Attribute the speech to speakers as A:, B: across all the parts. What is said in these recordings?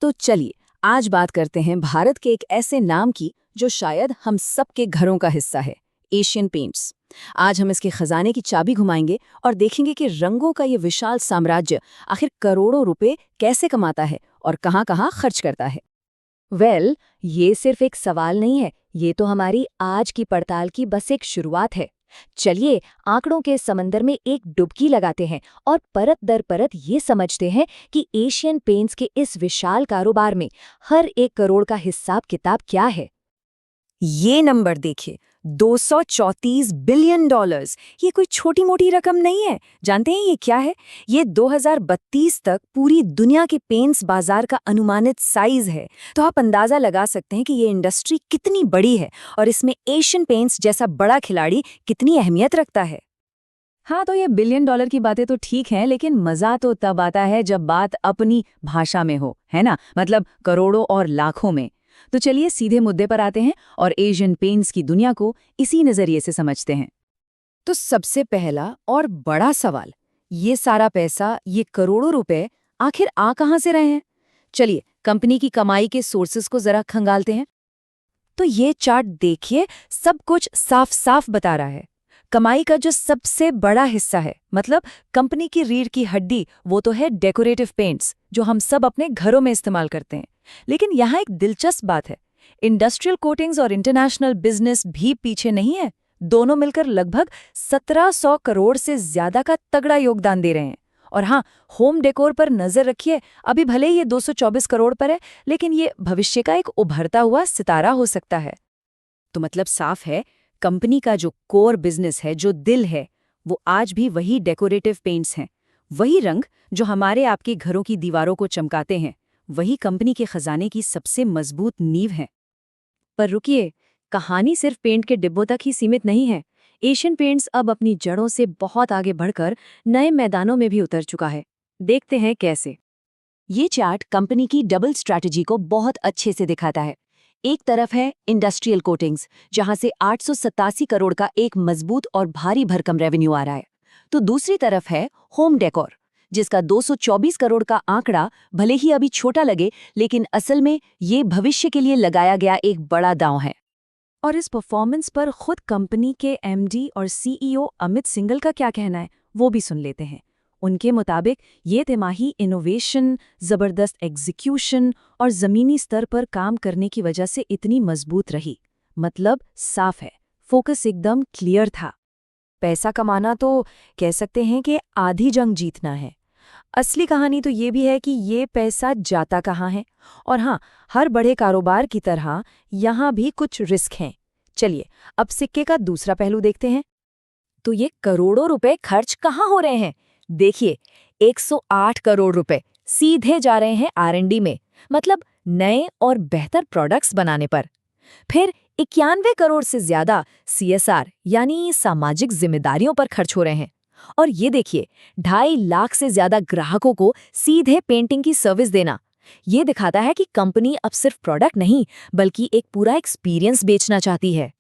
A: तो चलिए आज बात करते हैं भारत के एक ऐसे नाम की जो शायद हम सबके घरों का हिस्सा है, एशियन पेंट्स। आज हम इसके खजाने की चाबी घुमाएंगे और देखेंगे कि रंगों का ये विशाल साम्राज्य आखिर करोड़ों रुपए कैसे कमाता है और कहाँ-कहाँ खर्च करता है।
B: ये सिर्फ एक सवाल नहीं है, ये तो हमारी आज की पड़ताल की बस एक शुरुआत है। चलिए आंकड़ों के समंदर में एक डुबकी लगाते हैं और परत दर परत ये समझते हैं कि एशियन पेंट्स के इस विशाल कारोबार में हर 1 करोड़ का हिसाब किताब क्या है।
A: ये नंबर देखिए, 234 बिलियन डॉलर्स। ये कोई छोटी मोटी रकम नहीं है। जानते हैं ये क्या है? ये 2032 तक पूरी दुनिया के पेंट्स बाजार का अनुमानित साइज है। तो आप अंदाजा लगा सकते हैं कि ये इंडस्ट्री कितनी बड़ी है और इसमें एशियन पेंट्स जैसा बड़ा खिलाड़ी कितनी अहमियत रखता है।
B: हाँ, तो ये बिलियन डॉलर की बातें तो ठीक हैं, लेकिन मजा तो तब आता है जब बात अपनी भाषा में हो, है ना? मतलब करोड़ों और लाखों में। तो चलिए सीधे मुद्दे पर आते हैं और एशियन पेंट्स की दुनिया को इसी नजरिए से समझते हैं।
A: तो सबसे पहला और बड़ा सवाल, ये सारा पैसा, ये करोड़ों रुपए आखिर आ कहाँ से रहे हैं? चलिए कंपनी की कमाई के सोर्सेस को जरा खंगालते हैं। तो ये चार्ट देखिए, सब कुछ साफ साफ बता रहा है। कमाई का जो सबसे बड़ा हिस्सा है, मतलब कंपनी की रीढ़ की हड्डी, वो तो है डेकोरेटिव पेंट्स, जो हम सब अपने घरों में इस्तेमाल करते हैं। लेकिन यहाँ एक दिलचस्प बात है, इंडस्ट्रियल कोटिंग्स और इंटरनेशनल बिजनेस भी पीछे नहीं है। दोनों मिलकर लगभग 1700 करोड़ से ज्यादा का तगड़ा योगदान दे रहे हैं। और हाँ, होम डेकोर पर नजर रखिए, अभी भले ही ये 224 करोड़ पर है, लेकिन ये भविष्य का एक उभरता हुआ सितारा हो सकता है। तो मतलब साफ है, कंपनी का जो कोर बिजनेस है, जो दिल है, वो आज भी वही डेकोरेटिव पेंट्स हैं। वही रंग जो हमारे आपके घरों की दीवारों को चमकाते हैं, वही कंपनी के खजाने की सबसे मजबूत नींव है।
B: पर रुकिए, कहानी सिर्फ पेंट के डिब्बों तक ही सीमित नहीं है। एशियन पेंट्स अब अपनी जड़ों से बहुत आगे बढ़कर नए मैदानों में भी उतर चुका है। देखते हैं कैसे।
A: ये चार्ट कंपनी की डबल स्ट्रैटेजी को बहुत अच्छे से दिखाता है। एक तरफ है इंडस्ट्रियल कोटिंग्स, जहां से 887 करोड़ का एक मजबूत और भारी भरकम रेवेन्यू आ रहा है। तो दूसरी तरफ है होम डेकोर, जिसका 224 करोड़ का आंकड़ा भले ही अभी छोटा लगे, लेकिन असल में ये भविष्य के लिए लगाया गया एक बड़ा दांव है।
B: और इस परफॉर्मेंस पर खुद कंपनी के एमडी और सीईओ अमित सिंघल का क्या कहना है, वो भी सुन लेते हैं। उनके मुताबिक ये तिमाही इनोवेशन, जबरदस्त एग्जीक्यूशन और जमीनी स्तर पर काम करने की वजह से इतनी मजबूत रही। मतलब साफ है, फोकस एकदम क्लियर था।
A: पैसा कमाना तो कह सकते हैं कि आधी जंग जीतना है। असली कहानी तो ये भी है कि ये पैसा जाता कहाँ है। और हाँ, हर बड़े कारोबार की तरह यहाँ भी कुछ रिस्क हैं। चलिए अब सिक्के का दूसरा पहलू देखते हैं। तो ये करोड़ों रुपए खर्च कहाँ हो रहे हैं? देखिए, 108 करोड़ रुपए सीधे जा रहे हैं आर&डी में, मतलब नए और बेहतर प्रोडक्ट्स बनाने पर। फिर 91 करोड़ से ज्यादा सीएसआर यानी सामाजिक जिम्मेदारियों पर खर्च हो रहे हैं। और ये देखिए, 2.5 लाख से ज्यादा ग्राहकों को सीधे पेंटिंग की सर्विस देना। ये दिखाता है कि कंपनी अब सिर्फ प्रोडक्ट नहीं, बल्कि एक पूरा एक्सपीरियंस बेचना चाहती है।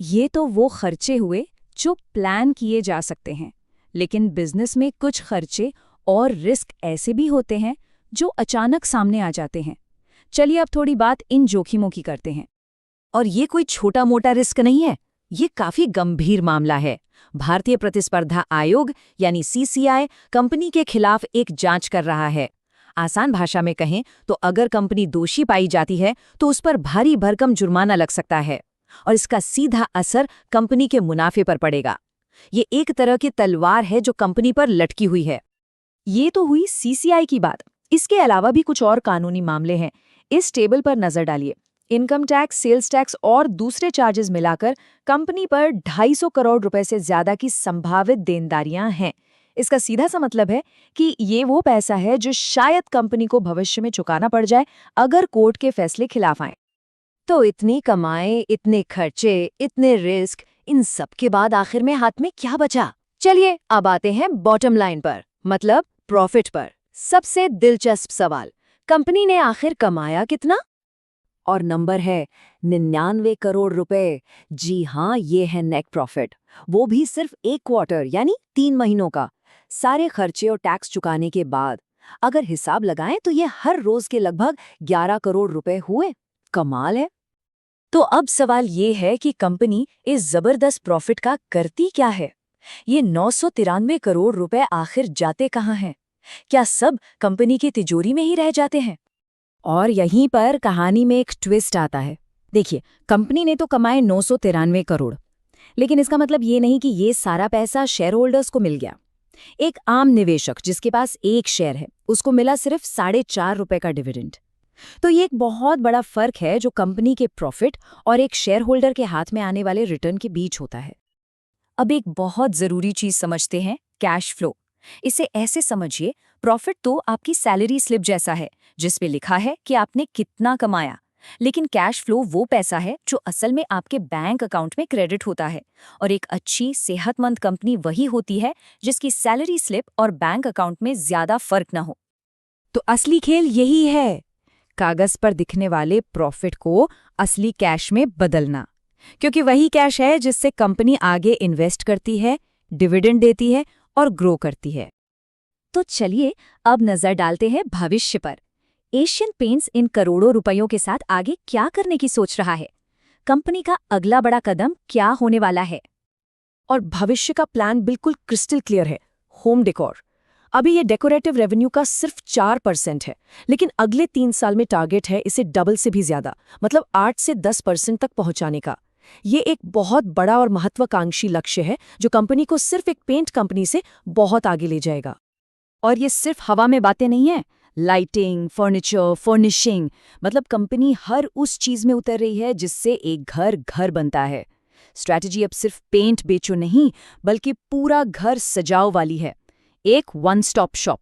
B: ये तो वो खर्चे हुए जो प्लान किए जा सकते हैं, लेकिन बिजनेस में कुछ खर्चे और रिस्क ऐसे भी होते हैं जो अचानक सामने आ जाते हैं। चलिए अब थोड़ी बात इन जोखिमों की करते हैं।
A: और ये कोई छोटा मोटा रिस्क नहीं है, ये काफी गंभीर मामला है। भारतीय प्रतिस्पर्धा आयोग यानी सीसीआई कंपनी के खिलाफ एक जांच कर रहा है। आसान भाषा में कहें तो अगर कंपनी दोषी पाई जाती है तो उस पर भारी भरकम जुर्माना लग सकता है, और इसका सीधा असर कंपनी के मुनाफे पर पड़ेगा। ये एक तरह की तलवार है जो कंपनी पर लटकी हुई है। ये तो हुई सीसीआई की बात। इसके अलावा भी कुछ और कानूनी मामले हैं। इस टेबल पर नजर डालिए। इनकम टैक्स, सेल्स टैक्स और दूसरे चार्जेस मिलाकर कंपनी पर 250 करोड़ रुपए से ज्यादा की संभावित देनदारियां हैं। इसका सीधा सा मतलब है कि ये वो पैसा है जो शायद कंपनी को भविष्य में चुकाना पड़ जाए अगर कोर्ट के फैसले खिलाफ आए। तो इतनी कमाई, इतने खर्चे, इतने रिस्क, इन सब के बाद आखिर में हाथ में क्या बचा? चलिए अब आते हैं बॉटम लाइन पर, मतलब प्रॉफिट पर। सबसे दिलचस्प सवाल, कंपनी ने आखिर कमाया कितना? और नंबर है 99 करोड़ रुपए। जी हाँ, ये है नेट प्रॉफिट, वो भी सिर्फ 1 क्वार्टर यानी 3 महीनों का। सारे खर्चे और टैक्स चुकाने के बाद अगर हिसाब लगाएं तो ये हर रोज के लगभग 11 करोड़ रुपए हुए। कमाल है। तो अब सवाल ये है कि कंपनी इस जबरदस्त प्रॉफिट का करती क्या है? ये 993 करोड़ रुपए आखिर जाते कहाँ हैं? क्या सब कंपनी की तिजोरी में ही रह जाते हैं? और यहीं पर कहानी में एक ट्विस्ट आता है। देखिए, कंपनी ने तो कमाए 993 करोड़, लेकिन इसका मतलब ये नहीं कि ये सारा पैसा शेयर होल्डर्स को मिल गया। एक आम निवेशक जिसके पास एक शेयर है, उसको मिला सिर्फ 4.5 रुपए का डिविडेंड। तो ये एक बहुत बड़ा फर्क है जो कंपनी के प्रॉफिट और एक शेयर होल्डर के हाथ में आने वाले रिटर्न के बीच होता है। अब एक बहुत जरूरी चीज समझते हैं, कैश फ्लो। इसे ऐसे समझिए, प्रॉफिट तो आपकी सैलरी स्लिप जैसा है जिसपे लिखा है कि आपने कितना कमाया, लेकिन कैश फ्लो वो पैसा है जो असल में आपके बैंक अकाउंट में क्रेडिट होता है। और एक अच्छी सेहतमंद कंपनी वही होती है जिसकी सैलरी स्लिप और बैंक अकाउंट में ज्यादा फर्क ना हो। तो असली खेल यही है, कागज पर दिखने वाले प्रॉफिट को असली कैश में बदलना, क्योंकि वही कैश है जिससे कंपनी आगे इन्वेस्ट करती है, डिविडेंड देती है और ग्रो करती है। तो चलिए अब नजर डालते हैं भविष्य पर। एशियन पेंट्स इन करोड़ों रुपयों के साथ आगे क्या करने की सोच रहा है? कंपनी का अगला बड़ा कदम क्या होने वाला है?
B: और भविष्य का प्लान बिल्कुल क्रिस्टल क्लियर है, होम डेकोर। अभी ये डेकोरेटिव रेवेन्यू का सिर्फ 4% है, लेकिन अगले 3 साल में टारगेट है इसे डबल से भी ज्यादा, मतलब 8 से 10% तक पहुंचाने का। ये एक बहुत बड़ा और महत्वाकांक्षी लक्ष्य है जो कंपनी को सिर्फ एक पेंट कंपनी से बहुत आगे ले जाएगा।
A: और ये सिर्फ हवा में बातें नहीं हैं। लाइटिंग, फर्नीचर, फर्निशिंग, मतलब कंपनी हर उस चीज में उतर रही है जिससे एक घर घर बनता है। स्ट्रैटेजी अब सिर्फ पेंट बेचो नहीं, बल्कि पूरा घर सजाओ वाली है, एक वन स्टॉप शॉप।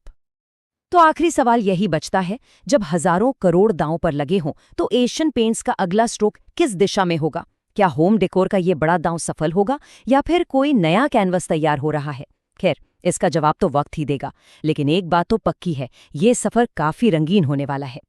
A: तो आखिरी सवाल यही बचता है, जब हजारों करोड़ दांव पर लगे हों तो एशियन पेंट्स का अगला स्ट्रोक किस दिशा में होगा? क्या होम डेकोर का ये बड़ा दांव सफल होगा या फिर कोई नया कैनवस तैयार हो रहा है? खैर, इसका जवाब तो वक्त ही देगा, लेकिन एक बात तो पक्की है, ये सफर काफी रंगीन होने वाला है।